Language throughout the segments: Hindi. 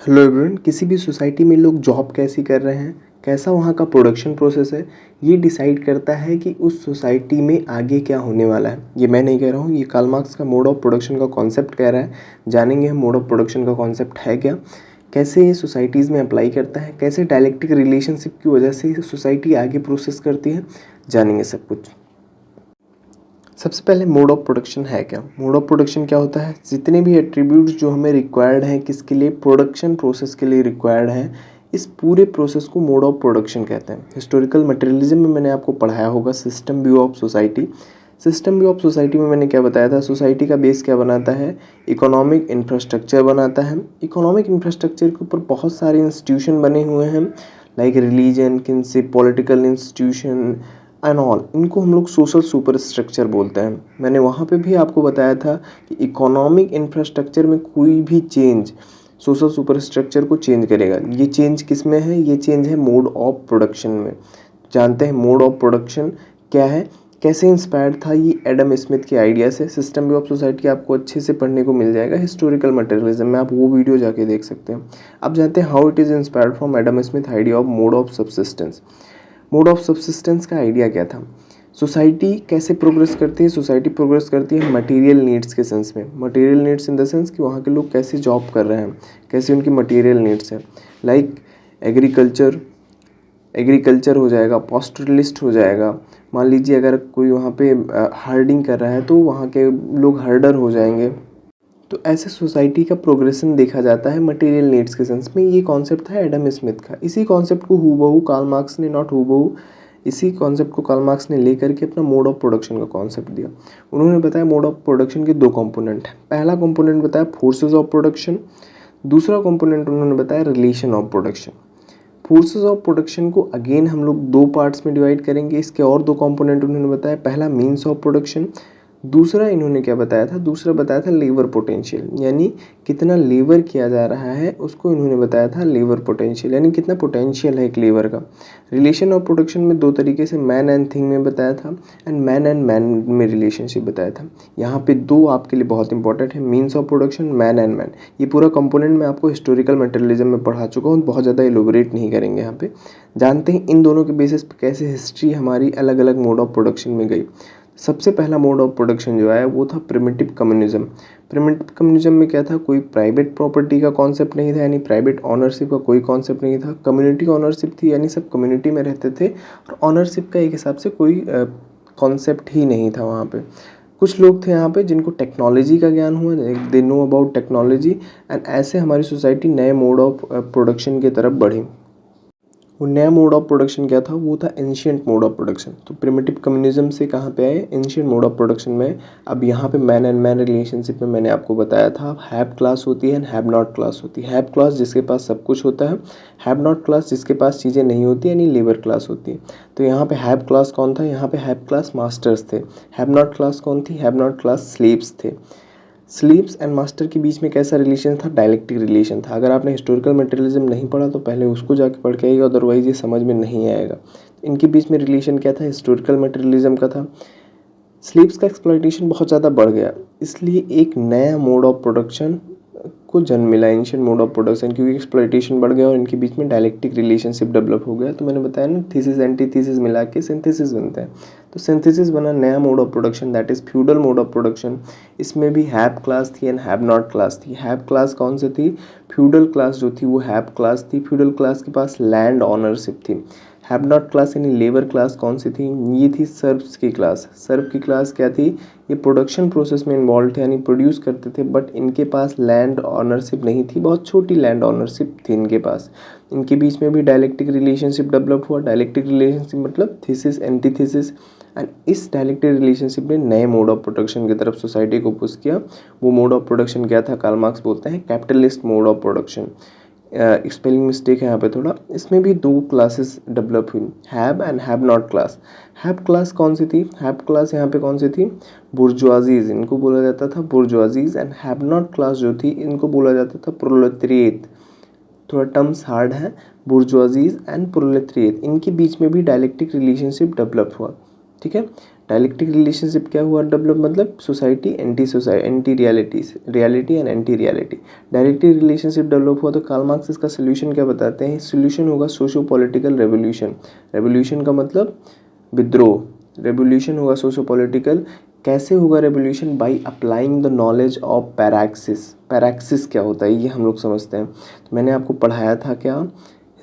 हेलो एवरीवन, किसी भी सोसाइटी में लोग जॉब कैसी कर रहे हैं, कैसा वहाँ का प्रोडक्शन प्रोसेस है, ये डिसाइड करता है कि उस सोसाइटी में आगे क्या होने वाला है। ये मैं नहीं कह रहा हूँ, ये कार्ल मार्क्स का मोड ऑफ प्रोडक्शन का कॉन्सेप्ट कह रहा है। जानेंगे हम मोड ऑफ प्रोडक्शन का कॉन्सेप्ट है क्या, कैसे ये सोसाइटीज़ में अप्लाई करता है, कैसे डायलेक्टिक रिलेशनशिप की वजह से सोसाइटी आगे प्रोसेस करती है, जानेंगे सब कुछ। सबसे पहले मोड ऑफ प्रोडक्शन है क्या। मोड ऑफ प्रोडक्शन क्या होता है, जितने भी एट्रीब्यूट्स जो हमें रिक्वायर्ड हैं किसके लिए, प्रोडक्शन प्रोसेस के लिए रिक्वायर्ड हैं, इस पूरे प्रोसेस को मोड ऑफ प्रोडक्शन कहते हैं। हिस्टोरिकल मटेरियलिज्म में मैंने आपको पढ़ाया होगा system view of society. System view of society में मैंने क्या बताया था, सोसाइटी का बेस क्या बनाता है, इकोनॉमिक इंफ्रास्ट्रक्चर बनाता है। इकोनॉमिक इंफ्रास्ट्रक्चर के ऊपर बहुत सारे इंस्टीट्यूशन बने हुए हैं, like religion, kinship, political institution and all. इनको हम लोग सोशल सुपर स्ट्रक्चर बोलते हैं। मैंने वहाँ पे भी आपको बताया था कि इकोनॉमिक इंफ्रास्ट्रक्चर में कोई भी चेंज सोशल सुपर स्ट्रक्चर को चेंज करेगा। ये चेंज किस में है, ये चेंज है मोड ऑफ प्रोडक्शन में। जानते हैं मोड ऑफ प्रोडक्शन क्या है, कैसे इंस्पायर्ड था ये एडम स्मिथ के आइडिया से। सिस्टम व्यू ऑफ सोसाइटी आपको अच्छे से पढ़ने को मिल जाएगा हिस्टोरिकल मटेरियलिज्म में, आप वो वीडियो जाके देख सकते हैं। अब जानते हैं how it is inspired from Adam Smith idea of mode of subsistence. Mode of subsistence का आइडिया क्या था, सोसाइटी कैसे प्रोग्रेस करती है, सोसाइटी प्रोग्रेस करती है मटेरियल नीड्स के सेंस में। Material needs in the sense कि वहाँ के लोग कैसे जॉब कर रहे हैं, कैसे उनकी मटेरियल नीड्स है। लाइक एग्रीकल्चर हो जाएगा, पास्टरलिस्ट हो जाएगा। मान लीजिए अगर कोई वहाँ पे हार्डिंग कर रहा है तो वहाँ के लोग हर्डर हो जाएंगे। तो ऐसे सोसाइटी का प्रोग्रेशन देखा जाता है मटेरियल नीड्स के सेंस में। ये कॉन्सेप्ट था एडम स्मिथ का। इसी कॉन्सेप्ट को हूबहू कार्ल मार्क्स ने, नॉट हूबहू, इसी कॉन्सेप्ट को कार्ल मार्क्स ने लेकर के अपना मोड ऑफ प्रोडक्शन का कॉन्सेप्ट दिया। उन्होंने बताया मोड ऑफ प्रोडक्शन के दो कंपोनेंट हैं। पहला कंपोनेंट बताया फोर्सेस ऑफ प्रोडक्शन, दूसरा कंपोनेंट उन्होंने बताया relation of production. Forces of production को अगेन हम लोग दो पार्ट्स में डिवाइड करेंगे। इसके और दो कंपोनेंट उन्होंने बताया, पहला मीन्स ऑफ प्रोडक्शन, दूसरा इन्होंने क्या बताया था, दूसरा बताया था लेबर पोटेंशियल, यानी कितना लेबर किया जा रहा है उसको इन्होंने बताया था लेबर पोटेंशियल, यानी कितना पोटेंशियल है एक लेबर का। रिलेशन ऑफ प्रोडक्शन में दो तरीके से मैन एंड थिंग में बताया था एंड मैन में रिलेशनशिप बताया था। यहाँ पे दो आपके लिए बहुत इंपॉर्टेंट है, means of production, man and man. ये पूरा कंपोनेंट मैं आपको हिस्टोरिकल मटेरियलिज्म में पढ़ा चुका हूँ, बहुत ज़्यादा एलोबरेट नहीं करेंगे यहाँ पे। जानते हैं इन दोनों के बेसिस पे कैसे हिस्ट्री हमारी अलग अलग मोड ऑफ प्रोडक्शन में गई। सबसे पहला मोड ऑफ प्रोडक्शन जो आया वो था प्रिमिटिव कम्युनिज्म। प्रिमिटिव कम्युनिज्म में क्या था, कोई प्राइवेट प्रॉपर्टी का कॉन्सेप्ट नहीं था, यानी प्राइवेट ऑनरशिप का कोई कॉन्सेप्ट नहीं था। कम्युनिटी ऑनरशिप थी, यानी सब कम्युनिटी में रहते थे और ऑनरशिप का एक हिसाब से कोई कॉन्सेप्ट ही नहीं था वहाँ पे। कुछ लोग थे यहाँ पे जिनको टेक्नोलॉजी का ज्ञान हुआ, they know about technology, and ऐसे हमारी सोसाइटी नए मोड ऑफ प्रोडक्शन की तरफ बढ़ी। वो नया मोड ऑफ प्रोडक्शन क्या था, वो था एंशियंट मोड ऑफ प्रोडक्शन। तो प्रिमिटिव कम्युनिज्म से कहाँ पे आए, एंशियंट मोड ऑफ प्रोडक्शन में। अब यहाँ पे मैन एंड मैन रिलेशनशिप में मैंने आपको बताया था हैव क्लास होती है एंड हैव नॉट क्लास होती है। हैव क्लास जिसके पास सब कुछ होता है, हैव नॉट क्लास जिसके पास चीज़ें नहीं होती, यानी लेबर क्लास होती है। तो यहाँ पे हैव क्लास कौन था, यहाँ पे हैव क्लास मास्टर्स थे। हैव नॉट क्लास कौन थी, हैव नॉट क्लास स्लेव्स थे। स्लीव्स एंड मास्टर के बीच में कैसा रिलेशन था, डायलेक्टिक रिलेशन था। अगर आपने हिस्टोरिकल मटेरियलिज्म नहीं पढ़ा तो पहले उसको जाके पढ़ के आइएगा, अदरवाइज ये समझ में नहीं आएगा। इनके बीच में रिलेशन क्या था, हिस्टोरिकल मटेरियलिज्म का था। स्लीव्स का एक्सप्लॉइटेशन बहुत ज़्यादा बढ़ गया, इसलिए एक नया मोड ऑफ प्रोडक्शन को जन्म मिला, एंशिएंट मोड ऑफ प्रोडक्शन, क्योंकि एक्सप्लॉइटेशन बढ़ गया और इनके बीच में डायलेक्टिक रिलेशनशिप डेवलप हो गया। तो मैंने बताया ना, थीसिस एंटीथीसिस मिला के सिंथेसिस बनता है। तो सिंथेसिस बना नया mode of production, that is feudal mode of production. इसमें भी हैव क्लास थी एंड हैव नॉट क्लास थी। हैव क्लास कौन सी थी, फ्यूडल क्लास जो थी वो हैव क्लास थी। फ्यूडल क्लास के पास लैंड ऑनरशिप थी। हैव नॉट क्लास यानी लेबर क्लास कौन सी थी, ये थी सर्व्स की क्लास। सर्व की क्लास क्या थी, ये प्रोडक्शन प्रोसेस में इन्वॉल्व थे, यानी प्रोड्यूस करते थे, बट इनके पास लैंड ऑनरशिप नहीं थी, बहुत छोटी लैंड ऑनरशिप थी इनके पास। इनके बीच में भी डायलेक्टिक रिलेशनशिप डेवलप हुआ। डायलेक्टिक रिलेशनशिप मतलब थीसिस एंटीथीसिस, एंड इस डायलेक्टिक रिलेशनशिप ने नए मोड ऑफ प्रोडक्शन की तरफ सोसाइटी को पुश किया। वो मोड ऑफ प्रोडक्शन क्या था, कार्ल मार्क्स बोलते हैं capitalist mode of production. Spelling mistake है यहाँ पे थोड़ा। इसमें भी दो क्लासेस डेवलप हुई, have and have not class. Have class कौन सी थी, हैव क्लास यहाँ पे कौन सी थी, बुर्जुआजीज, इनको बोला जाता था बुर्जुआजीज। एंड हैव नॉट क्लास जो थी इनको बोला जाता था प्रोलेटेरिएट। थोड़ा टर्म्स हार्ड है, बुर्जुआजीज एंड प्रोलेटेरिएट। इनके बीच में भी डायलेक्टिक रिलेशनशिप डेवलप हुआ, ठीक है। डायलेक्टिक रिलेशनशिप क्या हुआ डेवलप, मतलब society anti reality and anti reality. Dialectic relationship develop हुआ तो कार्ल मार्क्स इसका सोल्यूशन क्या बताते हैं, सोल्यूशन होगा सोशो पॉलिटिकल रेवोल्यूशन। रेवोल्यूशन का मतलब विद्रोह, रेवोल्यूशन होगा सोशो पॉलिटिकल। कैसे होगा revolution, by applying the knowledge of praxis. Praxis क्या होता है ये हम लोग समझते हैं। तो मैंने आपको पढ़ाया था क्या,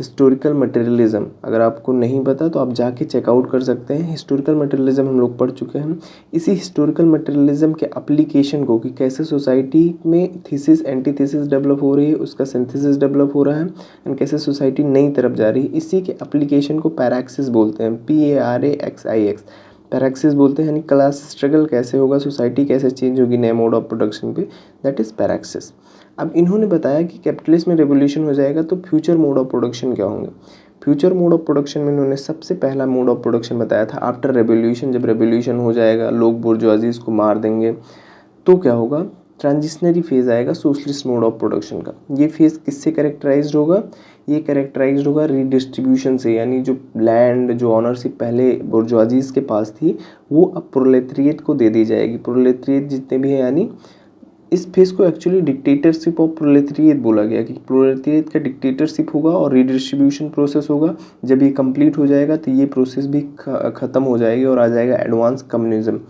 हिस्टोरिकल मटेरियलिज्म। अगर आपको नहीं पता तो आप जाके चेकआउट कर सकते हैं। हिस्टोरिकल मटेरियलिज्म हम लोग पढ़ चुके हैं। इसी हिस्टोरिकल मटेरियलिज्म के एप्लीकेशन को, कि कैसे सोसाइटी में थीसिस एंटीथीसिस डेवलप हो रही है, उसका सिंथेसिस डेवलप हो रहा है एंड कैसे सोसाइटी नई तरफ जा रही है, इसी के एप्लीकेशन को पैराक्सिस बोलते हैं, PARAXIX। पैराक्सिस बोलते हैं, यानी क्लास स्ट्रगल कैसे होगा, सोसाइटी कैसे चेंज होगी नए मोड ऑफ प्रोडक्शन पे, दैट इज़ पैराक्सिस। अब इन्होंने बताया कि कैपिटलिज्म में रेवोल्यूशन हो जाएगा तो फ्यूचर मोड ऑफ प्रोडक्शन क्या होंगे। फ्यूचर मोड ऑफ प्रोडक्शन में इन्होंने सबसे पहला मोड ऑफ प्रोडक्शन बताया था आफ्टर रेवोल्यूशन। जब रेवोल्यूशन हो जाएगा, लोग बुर्जुआजीज को मार देंगे, तो क्या होगा, ट्रांजिशनरी फेज आएगा सोशलिस्ट मोड ऑफ प्रोडक्शन का। ये फेज किससे कैरेक्टराइज्ड होगा, ये कैरेक्टराइज्ड होगा रीडिस्ट्रीब्यूशन से, यानी जो लैंड, जो ऑनरशिप पहले बुर्जुआजीज के पास थी वो अब प्रोलेटरिएट को दे दी जाएगी। प्रोलेटरिएट जितने भी हैं, यानी इस फेज को एक्चुअली डिक्टेटरशिप ऑफ प्रोलेटरिएट बोला गया, कि प्रोलेटरिएट का डिक्टेटरशिप होगा और रीडिस्ट्रीब्यूशन प्रोसेस होगा। जब ये कंप्लीट हो जाएगा तो ये प्रोसेस भी ख़त्म हो जाएगी और आ जाएगा एडवांस कम्युनिज्म।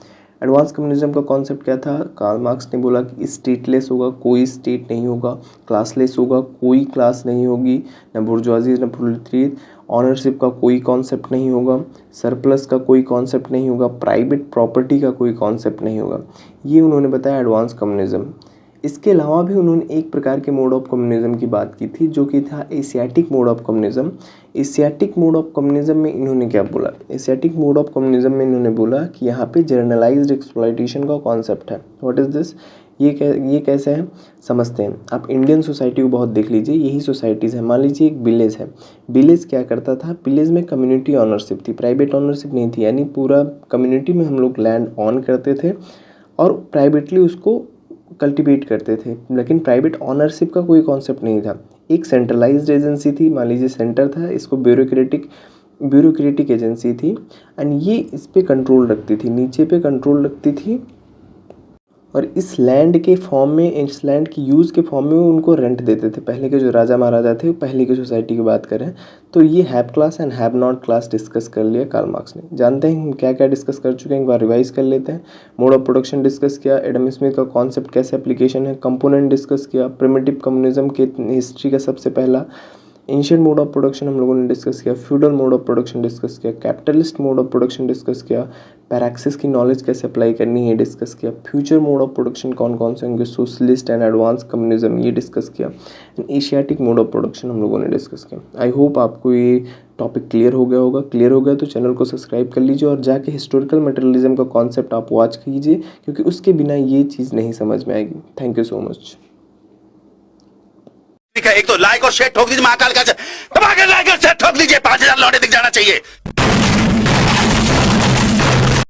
एडवांस कम्युनिज्म का कॉन्सेप्ट क्या था, कार्ल मार्क्स ने बोला कि स्टेटलेस होगा, कोई स्टेट नहीं होगा, क्लासलेस होगा, कोई क्लास नहीं होगी, न बुर्जुआजी न प्रोलेटरिएट, ऑनरशिप का कोई कॉन्सेप्ट नहीं होगा, सरप्लस का कोई कॉन्सेप्ट नहीं होगा, प्राइवेट प्रॉपर्टी का कोई कॉन्सेप्ट नहीं होगा। ये उन्होंने बताया एडवांस कम्युनिज्म। इसके अलावा भी उन्होंने एक प्रकार के मोड ऑफ कम्युनिज्म की बात की थी, जो कि था Asiatic mode of communism. Asiatic mode of communism में इन्होंने क्या बोला, एशियाटिक मोड ऑफ कम्युनिज्म में इन्होंने बोला कि यहाँ पे जर्नलाइज्ड एक्सप्लॉयटेशन का कॉन्सेप्ट है। व्हाट इज़ दिस, ये कैसे है समझते हैं। आप इंडियन सोसाइटी को बहुत देख लीजिए, यही सोसाइटीज़ है। मान लीजिए एक विलेज है, विलेज क्या करता था, विलेज में कम्युनिटी ऑनरशिप थी, प्राइवेट ऑनरशिप नहीं थी, यानी पूरा कम्युनिटी में हम लोग लैंड ऑन करते थे और प्राइवेटली उसको कल्टीवेट करते थे, लेकिन प्राइवेट ऑनरशिप का कोई कॉन्सेप्ट नहीं था। एक सेंट्रलाइज्ड एजेंसी थी, मान लीजिए सेंटर था, इसको ब्यूरोक्रेटिक एजेंसी थी एंड ये इस पे कंट्रोल रखती थी, नीचे पे कंट्रोल रखती थी। और इस लैंड के फॉर्म में, इस लैंड की यूज़ के फॉर्म में वो उनको रेंट देते थे। पहले के जो राजा महाराजा थे, पहले की सोसाइटी की बात करें तो ये have class and have not class discuss कर लिया कार्ल मार्क्स ने। जानते हैं हम क्या क्या डिस्कस कर चुके हैं, एक बार रिवाइज कर लेते हैं। मोड ऑफ प्रोडक्शन डिस्कस किया, एडम स्मिथ का कॉन्सेप्ट कैसे एप्लीकेशन है, कंपोनेंट डिस्कस किया, प्रिमिटिव कम्युनिज्म के हिस्ट्री का सबसे पहला, एंशिएंट मोड ऑफ प्रोडक्शन हम लोगों ने डिस्कस किया, feudal mode of production discuss किया, capitalist mode of production discuss किया, पैराक्सिस की नॉलेज कैसे अप्लाई करनी है डिस्कस किया, फ्यूचर मोड ऑफ प्रोडक्शन कौन कौन से होंगे, सोशलिस्ट एंड एडवांस कम्युनिज्म ये डिस्कस किया, and Asiatic mode of production हम लोगों ने डिस्कस किया। आई होप आपको ये टॉपिक क्लियर हो गया होगा। क्लियर हो गया तो चैनल को सब्सक्राइब कर लीजिए और जाके हिस्टोरिकल मटेरियलिज्म का कॉन्सेप्ट आप वॉच कीजिए, क्योंकि उसके बिना ये चीज़ नहीं समझ में आएगी। Thank you so much. एक तो लाइक और शेयर ठोक दीजिए, महाकाल का दबा के लाइक और शेयर ठोक दीजिए, 5000 लौटे दिख जाना चाहिए।